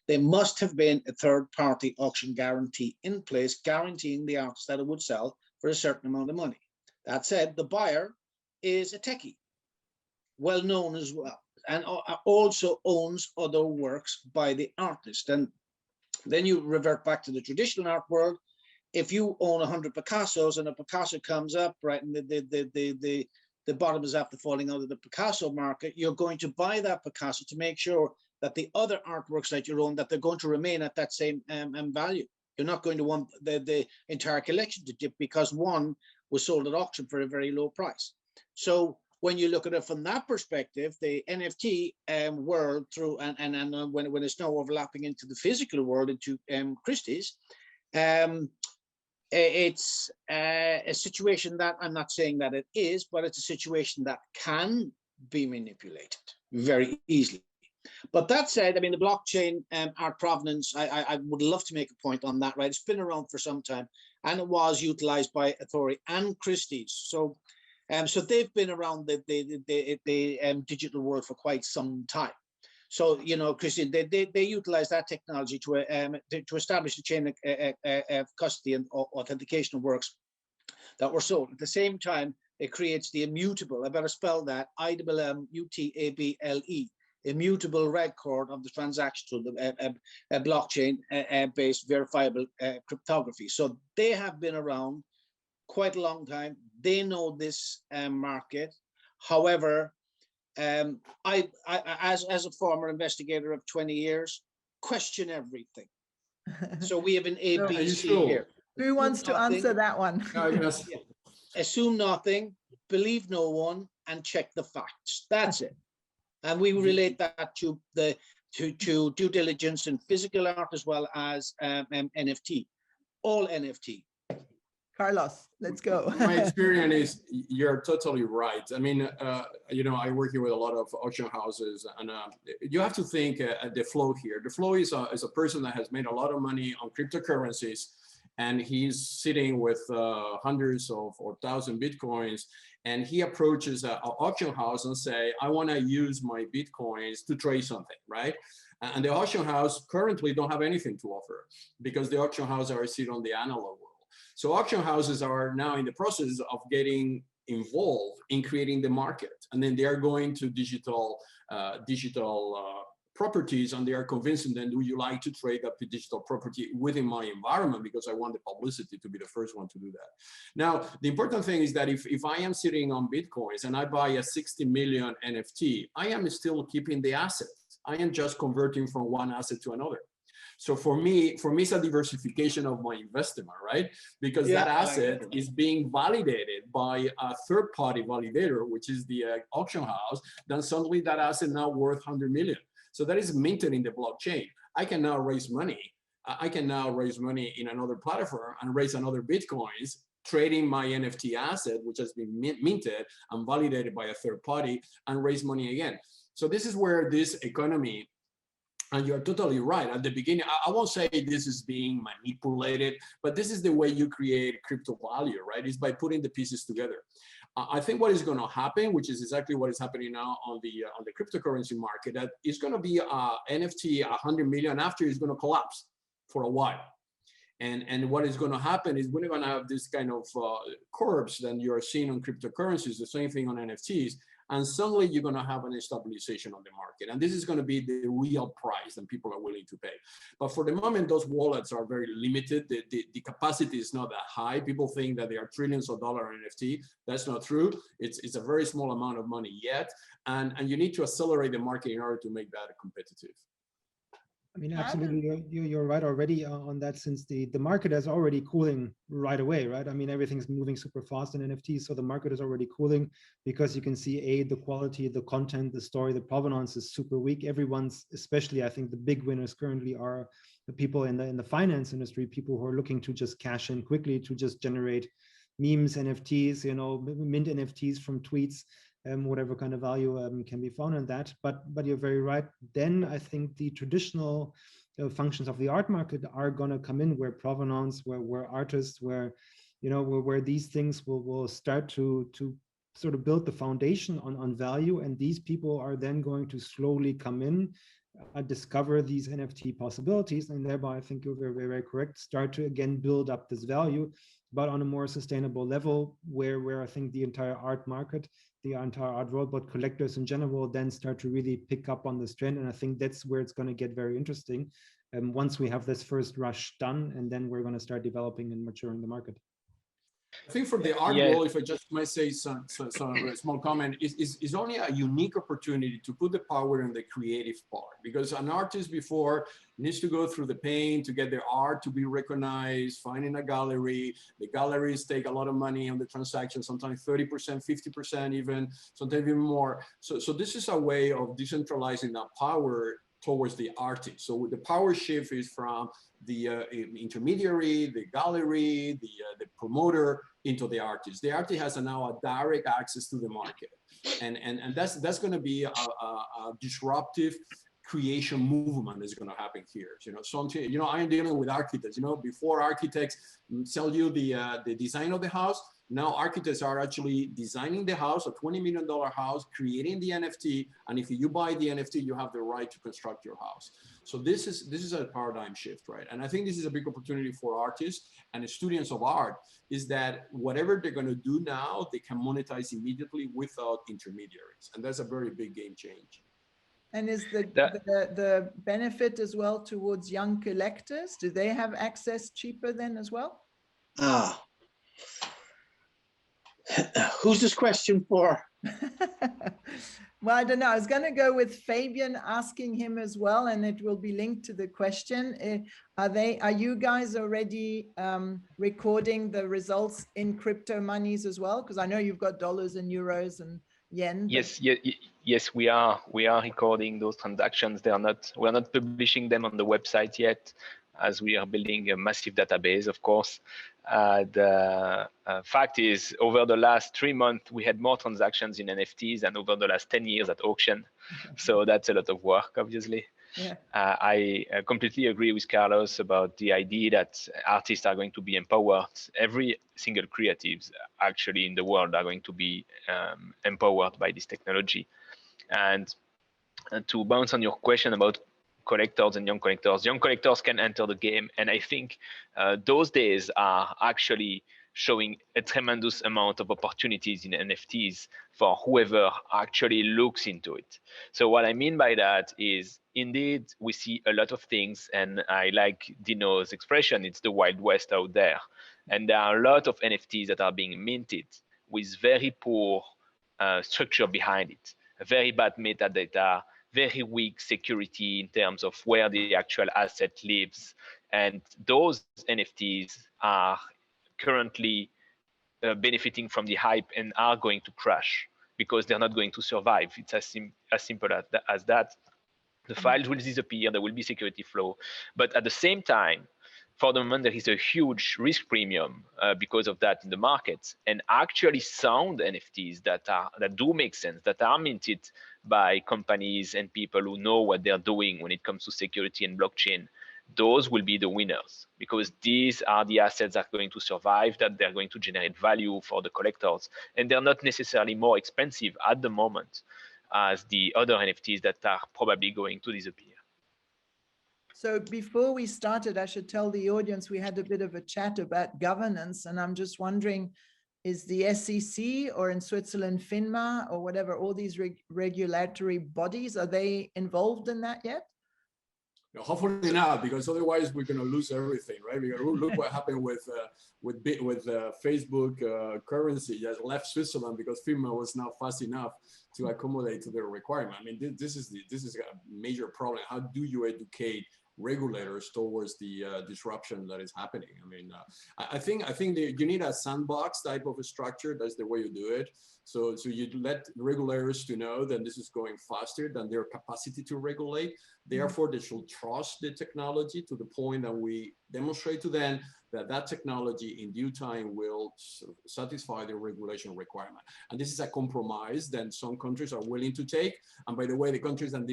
Speaker 5: There must have been a third-party auction guarantee in place, guaranteeing the artist that it would sell for a certain amount of money. That said, the buyer is a techie, well known as well, and also owns other works by the artist. And then you revert back to the traditional art world. If you own 100 Picassos and a Picasso comes up, right, and the bottom is after falling out of the Picasso market, you're going to buy that Picasso to make sure that the other artworks that you own, that they're going to remain at that same value. You're not going to want the entire collection to dip because one was sold at auction for a very low price. So when you look at it from that perspective, the NFT world through and when it's now overlapping into the physical world, into Christie's, it's a situation that I'm not saying that it is, but it's a situation that can be manipulated very easily. But that said, I mean, the blockchain art provenance, I would love to make a point on that, right? It's been around for some time, and it was utilized by Authority and Christie's. So they've been around the digital world for quite some time. So, you know, Christian, they utilize that technology to establish a chain of custody and authentication works that were sold. At the same time, it creates the immutable, I better spell that, IMMUTABLE, immutable record of the transaction through the blockchain-based verifiable cryptography. So they have been around quite a long time. They know this market. However, I as a former investigator of 20 years, question everything. So we have an ABC here.
Speaker 1: Who wants to answer that one?
Speaker 5: Assume nothing, believe no one, and check the facts. That's it. And we relate that to due diligence in physical art as well as NFT, all NFT.
Speaker 1: Carlos, let's go.
Speaker 3: My experience is you're totally right. I mean, you know, I work here with a lot of auction houses, and you have to think the flow here. The flow is a person that has made a lot of money on cryptocurrencies, and he's sitting with hundreds of or thousand Bitcoins, and he approaches an auction house and say, I want to use my Bitcoins to trade something, right? And the auction house currently don't have anything to offer because the auction houses are sitting on the analog world. So auction houses are now in the process of getting involved in creating the market. And then they are going to digital properties, and they are convincing them, do you like to trade up the digital property within my environment, because I want the publicity to be the first one to do that. Now, the important thing is that if I am sitting on Bitcoins and I buy a 60 million NFT, I am still keeping the asset. I am just converting from one asset to another. So for me, it's a diversification of my investment, right? Because that asset is being validated by a third-party validator, which is the auction house. Then suddenly that asset now worth 100 million. So that is minted in the blockchain. I can now raise money. I can now raise money in another platform and raise another Bitcoins, trading my NFT asset, which has been minted and validated by a third party, and raise money again. So this is where this economy, and you're totally right. At the beginning, I won't say this is being manipulated, but this is the way you create crypto value, right? Is by putting the pieces together. I think what is going to happen, which is exactly what is happening now on the cryptocurrency market, that is going to be NFT 100 million after it's going to collapse for a while. And what is going to happen is we're going to have this kind of curves that you're seeing on cryptocurrencies, the same thing on NFTs. And suddenly you're going to have an stabilization on the market. And this is going to be the real price that people are willing to pay. But for the moment, those wallets are very limited. The capacity is not that high. People think that there are trillions of dollars in NFT. That's not true. It's a very small amount of money yet. And you need to accelerate the market in order to make that competitive.
Speaker 4: I mean, absolutely, you're right already on that, since the market is already cooling right away, right? I mean, everything's moving super fast in NFTs, so the market is already cooling because you can see the quality, the content, the story, the provenance is super weak. Everyone's, especially I think the big winners currently are the people in the finance industry, people who are looking to just cash in quickly, to just generate memes, NFTs, you know, mint NFTs from tweets. Whatever kind of value can be found in that, but you're very right. Then I think the traditional functions of the art market are going to come in, where provenance, where artists, where where these things will start to sort of build the foundation on value, and these people are then going to slowly come in, discover these NFT possibilities, and thereby I think you're very, very correct, start to again build up this value, but on a more sustainable level, where I think the entire art market, the entire art world, but collectors in general, then start to really pick up on this trend. And I think that's where it's going to get very interesting once we have this first rush done, and then we're going to start developing and maturing the market.
Speaker 3: I think for the art world, if I just might say some small comment, is only a unique opportunity to put the power in the creative part, because an artist before needs to go through the pain to get their art to be recognized, finding a gallery. The galleries take a lot of money on the transaction, sometimes 30%, 50% even, sometimes even more. So this is a way of decentralizing that power towards the artist. So the power shift is from the intermediary, the gallery, the promoter into the artist. The artist has now a direct access to the market, and that's going to be a disruptive creation movement is going to happen here. Something, I am dealing with architects. Before architects sell you the design of the house, now architects are actually designing the house, a $20 million house, creating the NFT, and if you buy the NFT, you have the right to construct your house. So this is a paradigm shift, right? And I think this is a big opportunity for artists and students of art, is that whatever they're going to do now, they can monetize immediately without intermediaries, and that's a very big game change.
Speaker 1: And is the benefit as well towards young collectors? Do they have access cheaper then as well?
Speaker 5: Who's this question for?
Speaker 1: Well, I don't know. I was going to go with Fabian, asking him as well, and it will be linked to the question. Are you guys already recording the results in crypto monies as well? Because I know you've got dollars and euros and yen.
Speaker 2: Yes, we are recording those transactions. We're not publishing them on the website yet, as we are building a massive database, of course. The fact is, over the last 3 months, we had more transactions in NFTs than over the last 10 years at auction. So that's a lot of work, obviously.
Speaker 1: Yeah.
Speaker 2: I completely agree with Carlos about the idea that artists are going to be empowered. Every single creatives actually in the world are going to be empowered by this technology. And to bounce on your question about collectors and young collectors can enter the game. And I think those days are actually showing a tremendous amount of opportunities in NFTs for whoever actually looks into it. So what I mean by that is, indeed, we see a lot of things, and I like Dino's expression, it's the Wild West out there. And there are a lot of NFTs that are being minted with very poor structure behind it, very bad metadata, very weak security in terms of where the actual asset lives. And those NFTs are currently benefiting from the hype and are going to crash because they're not going to survive. It's as simple as that. The files will disappear, there will be security flow. But at the same time, for the moment, there is a huge risk premium because of that in the market. And actually sound NFTs that do make sense, that are minted by companies and people who know what they're doing when it comes to security and blockchain, those will be the winners, because these are the assets that are going to survive, that they're going to generate value for the collectors. And they're not necessarily more expensive at the moment as the other NFTs that are probably going to disappear.
Speaker 1: So before we started, I should tell the audience we had a bit of a chat about governance, and I'm just wondering, is the SEC or in Switzerland, FINMA or whatever, all these regulatory bodies, are they involved in that yet?
Speaker 3: No, hopefully not, because otherwise we're going to lose everything, right? Because look what happened with Facebook currency that left Switzerland because FINMA was not fast enough to accommodate to their requirement. I mean, this is a major problem. How do you educate regulators towards the disruption that is happening? I mean, I think you need a sandbox type of a structure. That's the way you do it. So you let regulators to know that this is going faster than their capacity to regulate. Therefore, they should trust the technology to the point that we demonstrate to them that technology in due time will satisfy the regulation requirement. And this is a compromise that some countries are willing to take. And by the way, the countries that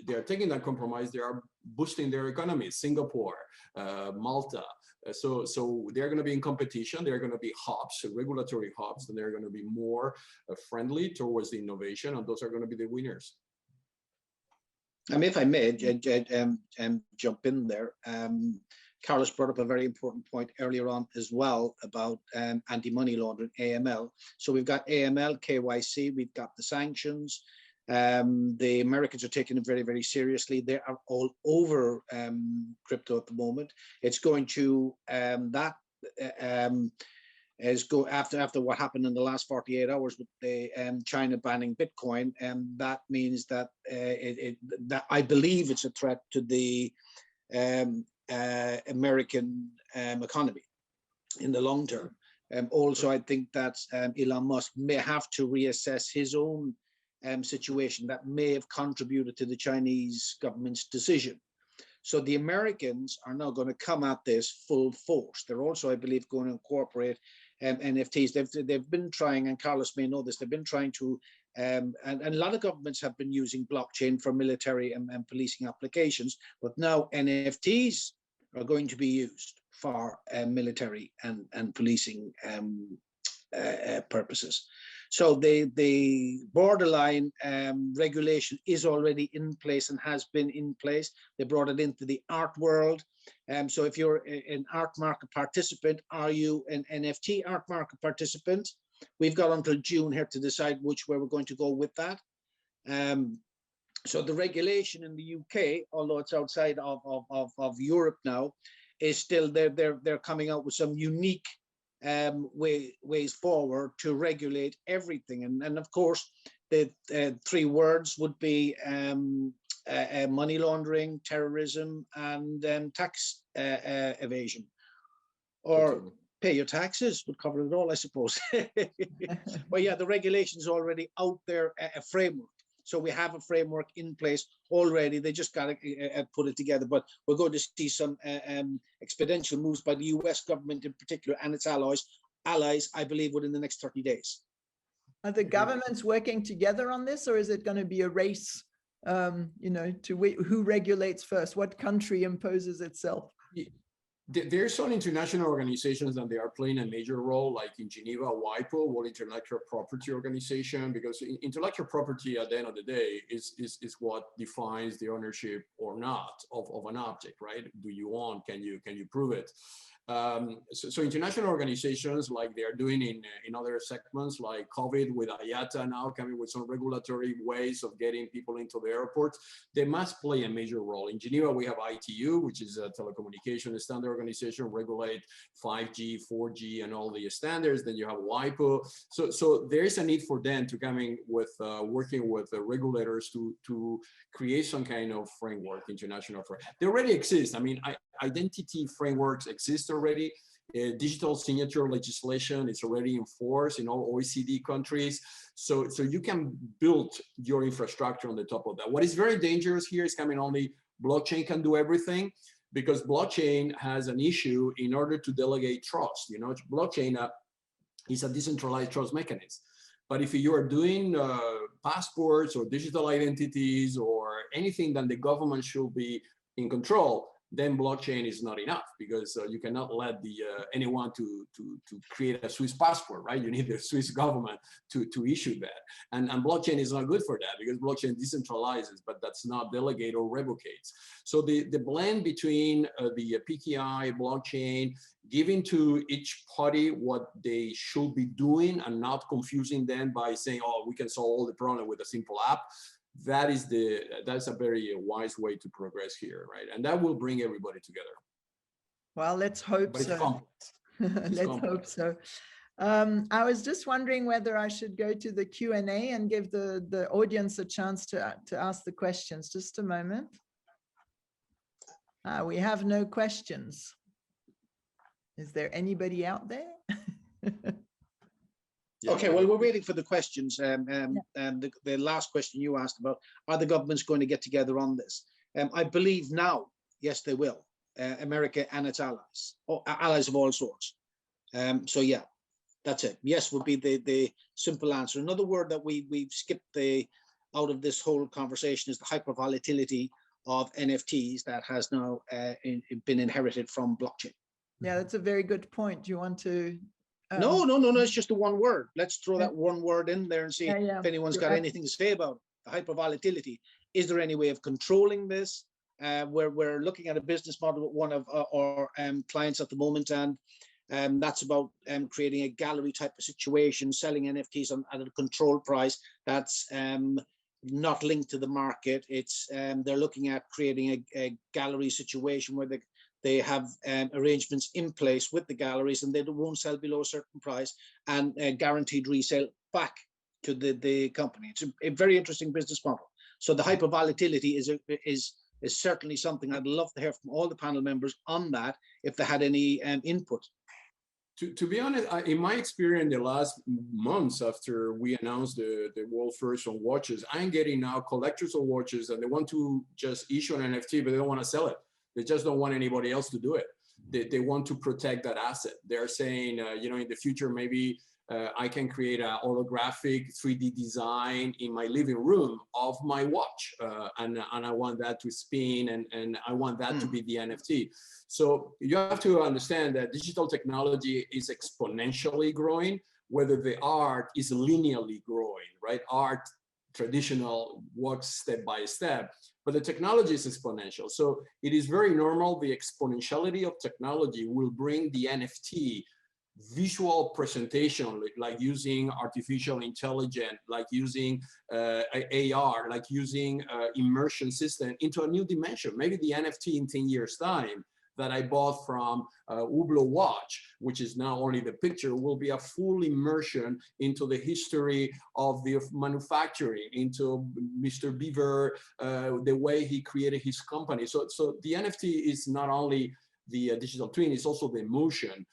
Speaker 3: they are taking that compromise, they are boosting their economies. Singapore, Malta. So they're going to be in competition. They're going to be hubs, regulatory hubs, and they're going to be more friendly towards the innovation, and those are going to be the winners.
Speaker 5: I mean, if I may jump in there, Carlos brought up a very important point earlier on as well about anti-money laundering, AML. So we've got AML, KYC, we've got the sanctions. The Americans are taking it very, very seriously. They are all over crypto at the moment. It's going to after what happened in the last 48 hours with the China banning Bitcoin, that means that that I believe it's a threat to the American economy in the long term. Also, I think that Elon Musk may have to reassess his own situation that may have contributed to the Chinese government's decision. So the Americans are now going to come at this full force. They're also, I believe, going to incorporate NFTs. They've been trying, and Carlos may know this, they've been trying to, and a lot of governments have been using blockchain for military and policing applications, but now NFTs are going to be used for military and policing purposes. So the borderline regulation is already in place and has been in place. They brought it into the art world. So if you're an art market participant, are you an NFT art market participant? We've got until June here to decide which way we're going to go with that. So the regulation in the UK, although it's outside of Europe now, is still they're coming out with some unique ways forward to regulate everything. And of course, the three words would be money laundering, terrorism, and tax evasion. Or pay your taxes would cover it all, I suppose. But yeah, the regulation is already out there, a framework. So we have a framework in place already. They just got to put it together. But we're going to see some exponential moves by the US government in particular and its allies, I believe, within the next 30 days.
Speaker 1: Are the governments working together on this, or is it going to be a race, you know, to who regulates first? What country imposes itself?
Speaker 3: There's some international organizations that they are playing a major role, like in Geneva, WIPO, World Intellectual Property Organization, because intellectual property at the end of the day is what defines the ownership or not of an object, right? Do you own? Can you prove it? So international organizations, like they are doing in other segments, like COVID with IATA now coming with some regulatory ways of getting people into the airports, they must play a major role. In Geneva, we have ITU, which is a telecommunication standard organization, regulate 5G, 4G, and all the standards. Then you have WIPO. So there is a need for them to come in with working with the regulators to create some kind of framework, international framework. They already exist. I mean, identity frameworks exist already. Digital signature legislation is already in force in all OECD countries. So you can build your infrastructure on the top of that. What is very dangerous here is coming only blockchain can do everything, because blockchain has an issue in order to delegate trust. You know, blockchain is a decentralized trust mechanism. But if you are doing passports or digital identities or anything that the government should be in control, then blockchain is not enough, because you cannot let anyone to create a Swiss passport, right? You need the Swiss government to issue that. And blockchain is not good for that, because blockchain decentralizes, but that's not delegate or revocates. So the blend between the PKI, blockchain, giving to each party what they should be doing and not confusing them by saying, oh, we can solve all the problem with a simple app. That's a very wise way to progress here, right? And that will bring everybody together.
Speaker 1: Well, let's hope so. Let's hope so. I was just wondering whether I should go to the Q&A and give the audience a chance to ask the questions. Just a moment. We have no questions. Is there anybody out there?
Speaker 5: Okay, well, we're waiting for the questions. And the last question you asked about, are the governments going to get together on this? I believe now, yes, they will. America and its allies, allies of all sorts. So yeah, that's it. Yes would be the simple answer. Another word that we've skipped out of this whole conversation is the hypervolatility of NFTs that has now been inherited from blockchain.
Speaker 1: Yeah, that's a very good point. Do you want to?
Speaker 5: No, it's just the one word. Let's throw that one word in there and see if anyone's got anything to say about it. The hypervolatility. Is there any way of controlling this? We're looking at a business model with one of our clients at the moment, and that's about creating a gallery type of situation, selling NFTs at a controlled price that's not linked to the market. It's they're looking at creating a gallery situation where they have arrangements in place with the galleries, and they won't sell below a certain price, and guaranteed resale back to the company. It's a very interesting business model. So the hypervolatility is certainly something I'd love to hear from all the panel members on that, if they had any input.
Speaker 3: To be honest, in my experience, the last months after we announced the world first on watches, I'm getting now collectors of watches, and they want to just issue an NFT, but they don't want to sell it. They just don't want anybody else to do it. They want to protect that asset. They're saying, you know, in the future, maybe I can create a holographic 3D design in my living room of my watch, and I want that to spin, and I want that to be the NFT. So you have to understand that digital technology is exponentially growing, whether the art is linearly growing, right? Art, traditional, works step by step, but the technology is exponential. So it is very normal. The exponentiality of technology will bring the NFT visual presentation, like using artificial intelligence, like using AR, like using immersion system into a new dimension. Maybe the NFT in 10 years time that I bought from Hublot watch, which is now only the picture, will be a full immersion into the history of the manufacturing, into Mr. Beaver, the way he created his company. So the NFT is not only the digital twin, it's also the emotion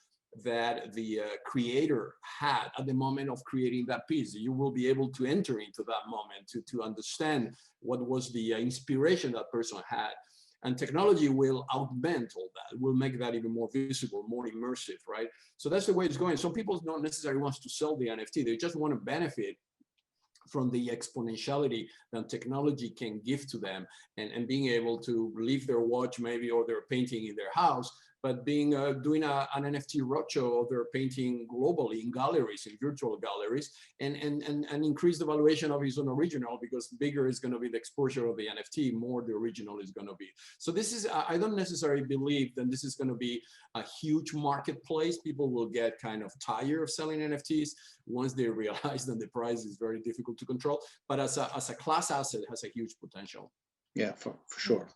Speaker 3: that the creator had at the moment of creating that piece. You will be able to enter into that moment to understand what was the inspiration that person had. And technology will augment all that, will make that even more visible, more immersive, right? So that's the way it's going. Some people don't necessarily want to sell the NFT. They just want to benefit from the exponentiality that technology can give to them, and being able to leave their watch maybe or their painting in their house, but being doing an NFT roadshow of their painting globally in galleries, in virtual galleries, and increase the valuation of his own original, because bigger is going to be the exposure of the NFT, more the original is going to be. So this is, I don't necessarily believe that this is going to be a huge marketplace. People will get kind of tired of selling NFTs once they realize that the price is very difficult to control. But as a class asset, it has a huge potential.
Speaker 5: Yeah, for sure.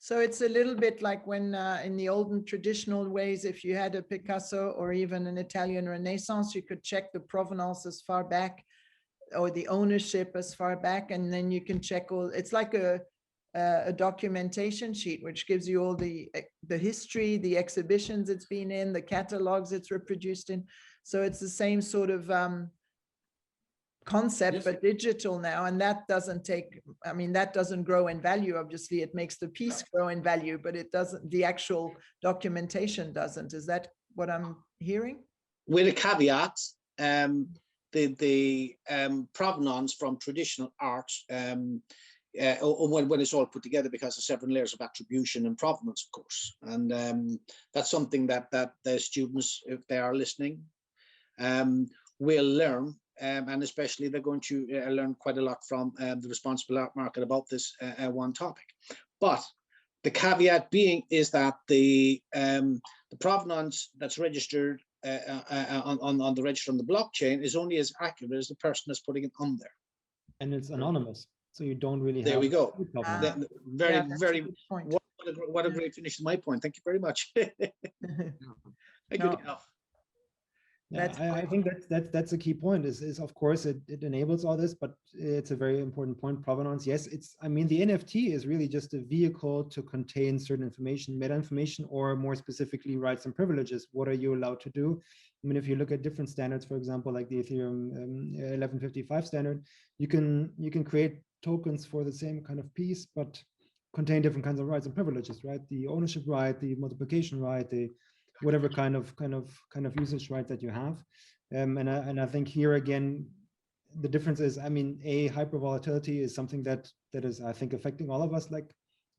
Speaker 1: So it's a little bit like when in the olden traditional ways, if you had a Picasso or even an Italian Renaissance, you could check the provenance as far back, or the ownership as far back, and then you can check all. It's like a documentation sheet, which gives you all the history, the exhibitions it's been in, the catalogs it's reproduced in. So it's the same sort of concept,
Speaker 3: yes,
Speaker 1: but digital now, and that doesn't take, I mean, that doesn't grow in value. Obviously it makes the piece grow in value, but it doesn't, the actual documentation doesn't. Is that what I'm hearing?
Speaker 5: With a caveat, the provenance from traditional art, when it's all put together, because of several layers of attribution and provenance, of course, and that's something that the students, if they are listening, will learn. And especially they're going to learn quite a lot from the responsible art market about this one topic. But the caveat being is that the provenance that's registered on the register on the blockchain is only as accurate as the person that's putting it on there.
Speaker 4: And it's anonymous, so you don't really
Speaker 5: there
Speaker 4: have.
Speaker 5: we go. Very,
Speaker 1: yeah,
Speaker 5: very.
Speaker 1: Point.
Speaker 5: What a great finish to my point. Thank you very much. Good enough.
Speaker 4: Yeah, I think that's a key point. Is of course it enables all this, but it's a very important point. Provenance, yes, it's. I mean, the NFT is really just a vehicle to contain certain information, meta information, or more specifically, rights and privileges. What are you allowed to do? I mean, if you look at different standards, for example, like the Ethereum 1155 standard, you can create tokens for the same kind of piece, but contain different kinds of rights and privileges, right? The ownership right, the multiplication right, the whatever kind of usage right that you have, and I think here again, the difference is, I mean, hyper volatility is something that is, I think, affecting all of us. Like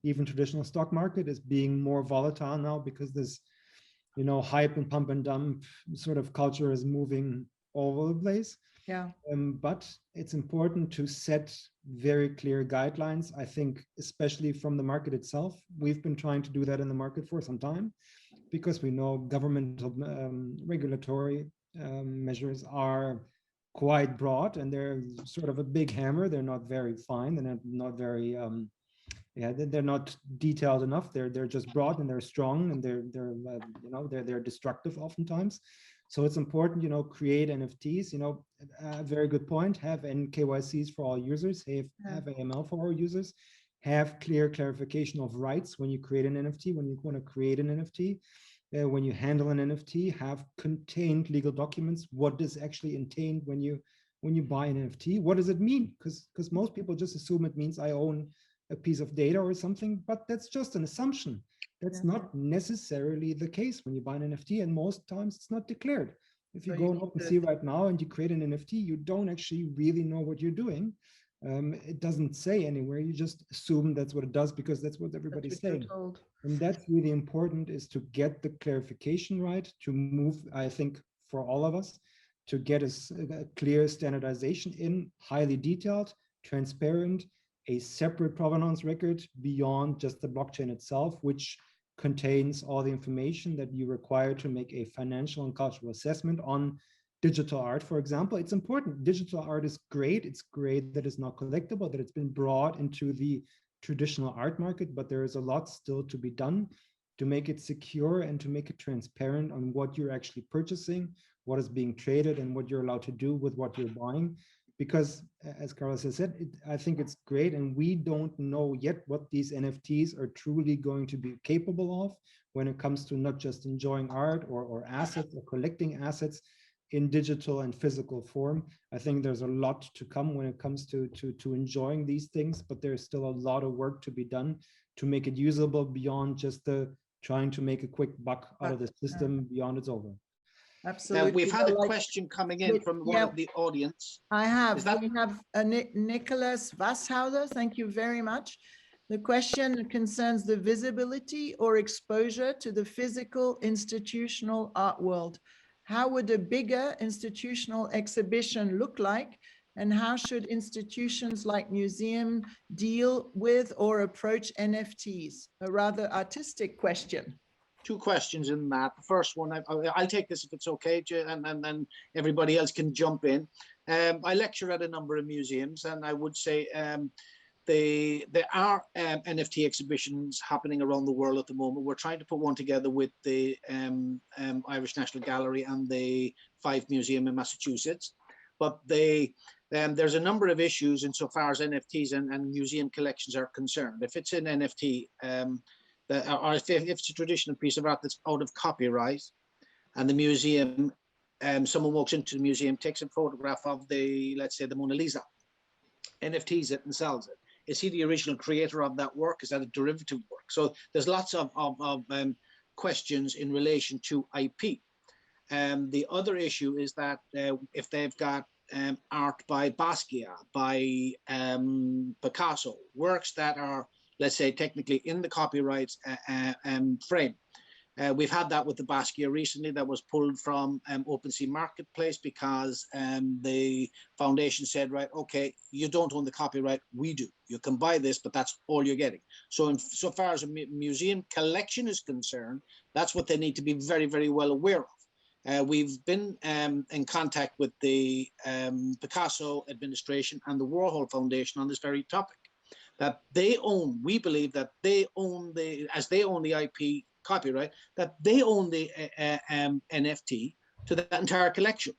Speaker 4: even traditional stock market is being more volatile now because this, you know, hype and pump and dump sort of culture is moving all over the place.
Speaker 1: Yeah.
Speaker 4: But it's important to set very clear guidelines. I think, especially from the market itself, we've been trying to do that in the market for some time, because we know governmental regulatory measures are quite broad, and they're sort of a big hammer. They're not very fine, and they're not very they're not detailed enough. They're just broad, and they're strong, and they're destructive oftentimes. So it's important, you know, create NFTs, you know, a very good point, have KYCs for all users, have AML for all users, have clear clarification of rights when you create an NFT, when you want to create an NFT, when you handle an NFT, have contained legal documents. What is actually entailed when you buy an NFT? What does it mean? Because most people just assume it means I own a piece of data or something, but that's just an assumption. That's not necessarily the case when you buy an NFT, and most times it's not declared. If you go on OpenSea right now and you create an NFT, you don't actually really know what you're doing. It doesn't say anywhere, you just assume that's what it does because that's what everybody's saying. And that's really important, is to get the clarification right, to move, I think, for all of us, to get a clear standardization in, highly detailed, transparent, a separate provenance record beyond just the blockchain itself, which contains all the information that you require to make a financial and cultural assessment on digital art, for example. It's important. Digital art is great. It's great that it's not collectible, that it's been brought into the traditional art market, but there is a lot still to be done to make it secure and to make it transparent on what you're actually purchasing, what is being traded, and what you're allowed to do with what you're buying. Because as Carlos has said, I think it's great, and we don't know yet what these NFTs are truly going to be capable of when it comes to not just enjoying art or assets or collecting assets in digital and physical form. I think there's a lot to come when it comes to enjoying these things, but there's still a lot of work to be done to make it usable beyond just the trying to make a quick buck out of the system beyond it's over.
Speaker 1: Absolutely.
Speaker 5: We've had a question coming in from one of the audience.
Speaker 1: We have Nicholas Vasshauser. Thank you very much. The question concerns the visibility or exposure to the physical institutional art world. How would a bigger institutional exhibition look like? And how should institutions like museum deal with or approach NFTs? A rather artistic question.
Speaker 5: Two questions in that. The first one, I'll take this if it's okay, and then everybody else can jump in. I lecture at a number of museums, and I would say there are NFT exhibitions happening around the world at the moment. We're trying to put one together with the Irish National Gallery and the Fife Museum in Massachusetts. But there's a number of issues insofar as NFTs and museum collections are concerned. If it's an NFT, or if it's a traditional piece of art that's out of copyright, and the museum, someone walks into the museum, takes a photograph of let's say the Mona Lisa, NFTs it and sells it. Is he the original creator of that work? Is that a derivative work? So there's lots of questions in relation to IP. The other issue is that if they've got art by Basquiat, by Picasso, works that are, let's say, technically in the copyright frame. We've had that with the Basquiat recently that was pulled from OpenSea Marketplace because the foundation said, right, okay, you don't own the copyright, we do. You can buy this, but that's all you're getting. So so far as a museum collection is concerned, that's what they need to be very, very well aware of. We've been in contact with the Picasso administration and the Warhol Foundation on this very topic. That they own, we believe that they own as they own the IP copyright, that they own the NFT to that entire collection.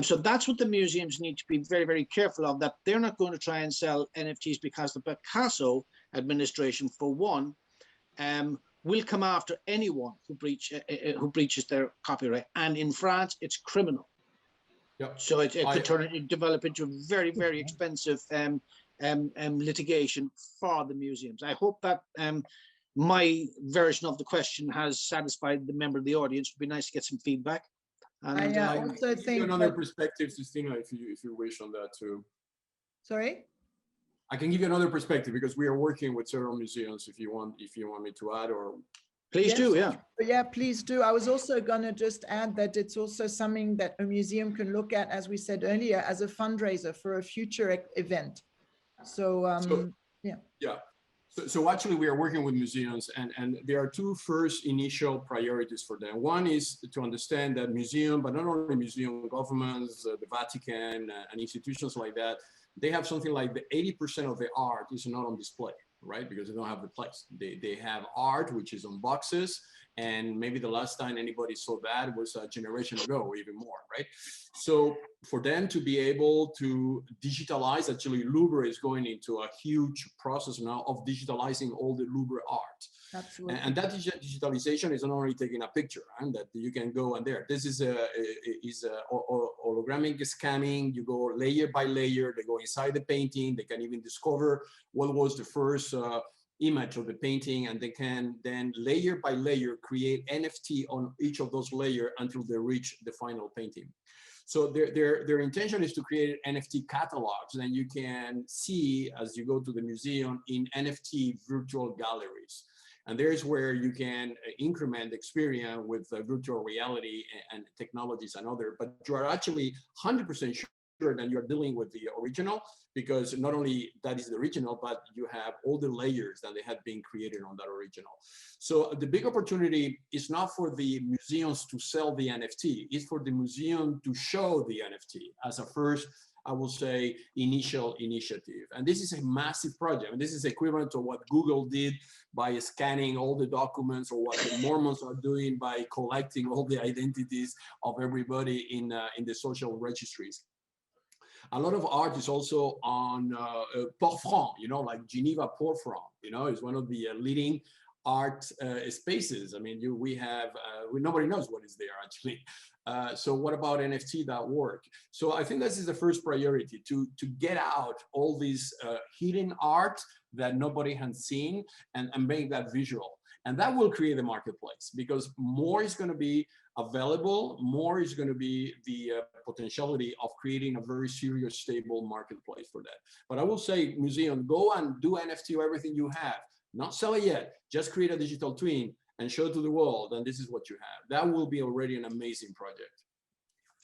Speaker 5: So that's what the museums need to be very, very careful of, that they're not going to try and sell NFTs because the Picasso administration, for one, will come after anyone who breaches their copyright. And in France, it's criminal.
Speaker 3: Yep.
Speaker 5: So it could develop into a very, very expensive litigation for the museums. I hope that my version of the question has satisfied the member of the audience. It would be nice to get some feedback. And
Speaker 1: I also think
Speaker 3: another perspective, Justina, if you wish on that too.
Speaker 1: Sorry?
Speaker 3: I can give you another perspective because we are working with several museums. If you want me to add, or
Speaker 5: please do, yeah.
Speaker 1: Yeah, please do. I was also going to just add that it's also something that a museum can look at, as we said earlier, as a fundraiser for a future event. So, yeah. Yeah.
Speaker 3: So actually, we are working with museums, and there are two first initial priorities for them. One is to understand that museum, but not only museum, governments, the Vatican, and institutions like that, they have something like the 80% of the art is not on display, right? Because they don't have the place. They have art, which is on boxes, and maybe the last time anybody saw that was a generation ago, or even more, right? So for them to be able to digitalize, actually Louvre is going into a huge process now of digitalizing all the Louvre art.
Speaker 1: Absolutely.
Speaker 3: And that digitalization is not only taking a picture and that you can go and there. This is holographic scanning. You go layer by layer. They go inside the painting. They can even discover what was the first image of the painting, and they can then layer by layer create NFT on each of those layers until they reach the final painting. So their intention is to create NFT catalogs, and you can see as you go to the museum in NFT virtual galleries. And there's where you can increment the experience with virtual reality and technologies and other, but you are actually 100% sure that you're dealing with the original, because not only that is the original, but you have all the layers that they had been created on that original. So the big opportunity is not for the museums to sell the NFT, it's for the museum to show the NFT as a first, I will say, initial initiative. And this is a massive project. And this is equivalent to what Google did by scanning all the documents, or what the Mormons are doing by collecting all the identities of everybody in the social registries. A lot of art is also on Port-Franc, you know, like Geneva Port-Franc, you know, is one of the leading art spaces. I mean, nobody knows what is there actually. So what about NFT that work? So I think this is the first priority, to get out all these hidden art that nobody has seen and make that visual. And that will create a marketplace, because more is going to be available, more is going to be the potentiality of creating a very serious, stable marketplace for that. But I will say, museum, go and do NFT of everything you have. Not sell it yet, just create a digital twin and show to the world, and this is what you have. That will be already an amazing project.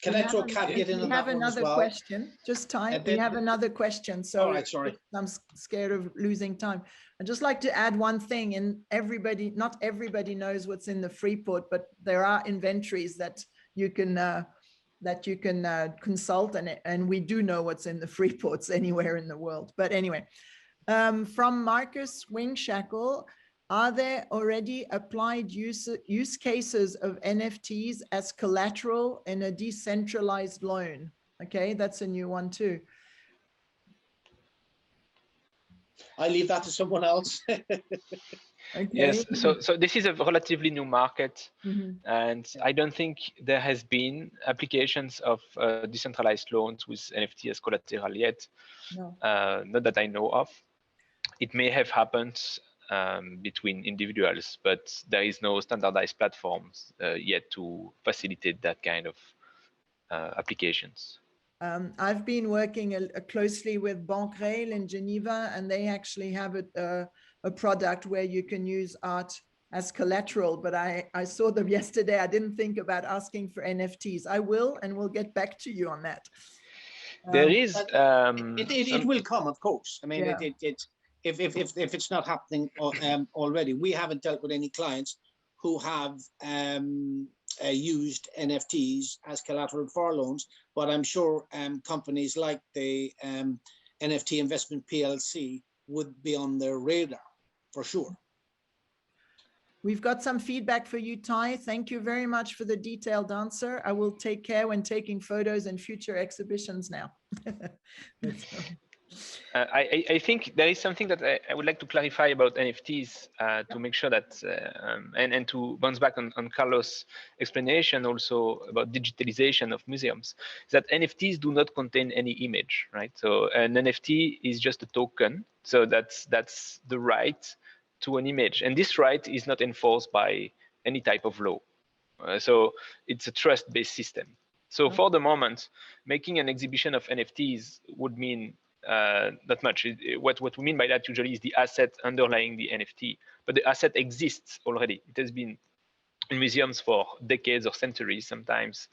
Speaker 5: Can I throw a caveat in on that one as well?
Speaker 1: We have another question. Just time. We have another question. So
Speaker 5: all right, sorry.
Speaker 1: I'm scared of losing time. I'd just like to add one thing. And not everybody knows what's in the Freeport, but there are inventories that you can consult, and we do know what's in the Freeports anywhere in the world. But anyway, from Marcus Wingshackle, are there already applied use cases of NFTs as collateral in a decentralized loan? Okay, that's a new one too.
Speaker 5: I leave that to someone else.
Speaker 1: Okay.
Speaker 2: Yes, so this is a relatively new market, and I don't think there has been applications of decentralized loans with NFT as collateral yet.
Speaker 1: No.
Speaker 2: Not that I know of. It may have happened between individuals, but there is no standardized platforms yet to facilitate that kind of applications.
Speaker 1: I've been working closely with Banque Rail in Geneva, and they actually have a product where you can use art as collateral, but I saw them yesterday. I didn't think about asking for NFTs. I will, and we'll get back to you on that.
Speaker 2: There is
Speaker 5: it will come, of course. I mean,
Speaker 1: Yeah.
Speaker 5: if it's not happening already, we haven't dealt with any clients who have used NFTs as collateral for loans, but I'm sure companies like the NFT Investment PLC would be on their radar for sure.
Speaker 1: We've got some feedback for you, Ty. Thank you very much for the detailed answer. I will take care when taking photos in future exhibitions now.
Speaker 2: I think there is something that I would like to clarify about NFTs to make sure that, and to bounce back on Carlos' explanation also about digitalization of museums, is that NFTs do not contain any image, right? So an NFT is just a token. So that's the right to an image. And this right is not enforced by any type of law. So it's a trust-based system. So for the moment, making an exhibition of NFTs would mean not much. What we mean by that usually is the asset underlying the NFT, but the asset exists already. It has been in museums for decades or centuries sometimes,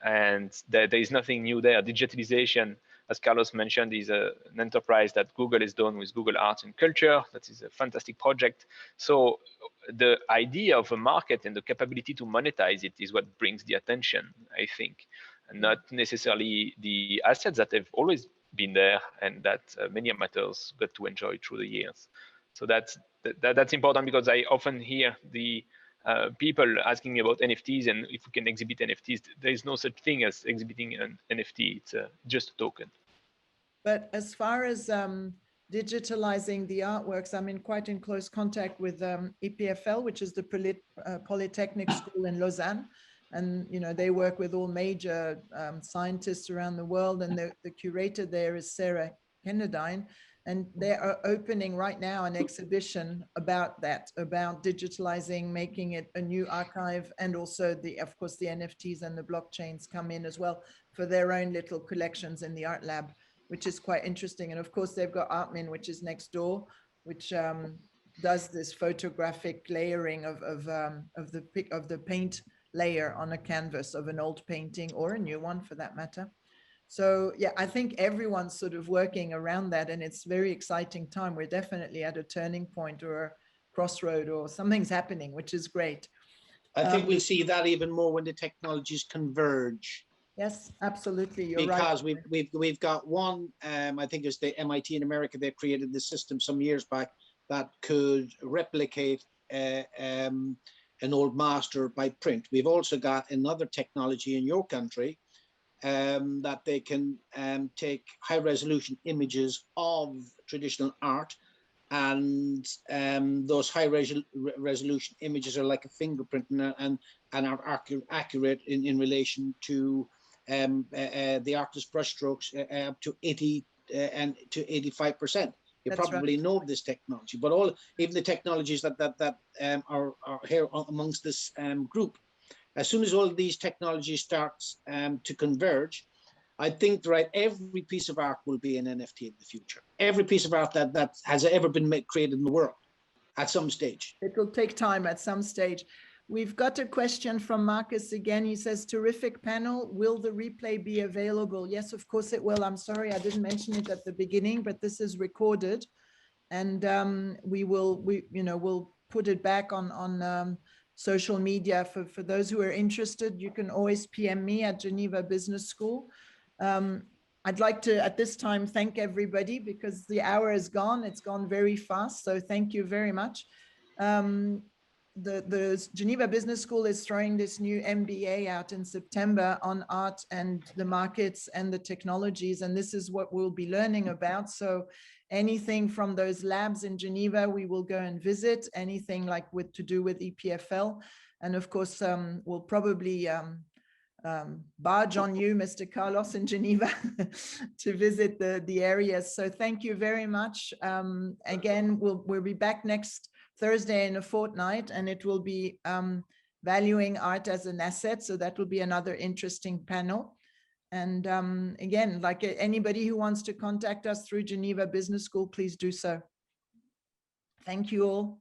Speaker 2: and there is nothing new there. Digitalization, as Carlos mentioned, is an enterprise that Google has done with Google Arts and Culture. That is a fantastic project. So the idea of a market and the capability to monetize it is what brings the attention, I think, and not necessarily the assets that have always been there and that many amateurs got to enjoy through the years. So that's important, because I often hear the people asking me about NFTs and if we can exhibit NFTs. There is no such thing as exhibiting an NFT. It's just a token.
Speaker 1: But as far as digitalizing the artworks. I'm quite in close contact with EPFL, which is the Polytechnic School in Lausanne. And, they work with all major scientists around the world. And the curator there is Sarah Kennedine. And they are opening right now an exhibition about that, about digitalizing, making it a new archive. And also, of course, the NFTs and the blockchains come in as well for their own little collections in the art lab, which is quite interesting. And of course, they've got Artmin, which is next door, which does this photographic layering of the paint layer on a canvas of an old painting or a new one for that matter. So yeah, I think everyone's sort of working around that, and it's a very exciting time. We're definitely at a turning point or a crossroad, or something's happening, which is great.
Speaker 5: I think we'll see that even more when the technologies converge.
Speaker 1: Yes, absolutely. You're
Speaker 5: because
Speaker 1: right.
Speaker 5: we've got one, I think it's the MIT in America, they created this system some years back that could replicate an old master by print. We've also got another technology in your country that they can take high resolution images of traditional art, and those high resolution images are like a fingerprint and are accurate in relation to the artist's brushstrokes up to 80 and to 85%. You
Speaker 1: That's
Speaker 5: probably
Speaker 1: right.
Speaker 5: know this technology, but even the technologies that are here amongst this group, as soon as all these technologies starts to converge, I think every piece of art will be an NFT in the future. Every piece of art that has ever been created in the world at some stage.
Speaker 1: It will take time at some stage. We've got a question from Marcus again. He says, terrific panel. Will the replay be available? Yes, of course it will. I'm sorry, I didn't mention it at the beginning, but this is recorded. And we'll put it back on social media for those who are interested. You can always PM me at Geneva Business School. I'd like to, at this time, thank everybody because the hour is gone. It's gone very fast. So thank you very much. The Geneva Business School is throwing this new MBA out in September on art and the markets and the technologies. And this is what we'll be learning about. So anything from those labs in Geneva, we will go and visit, anything like to do with EPFL. And of course, we'll probably barge on you, Mr. Carlos, in Geneva to visit the areas. So thank you very much. Again, we'll be back next Thursday in a fortnight, and it will be valuing art as an asset. So that will be another interesting panel. And again, like anybody who wants to contact us through Geneva Business School, please do so. Thank you all.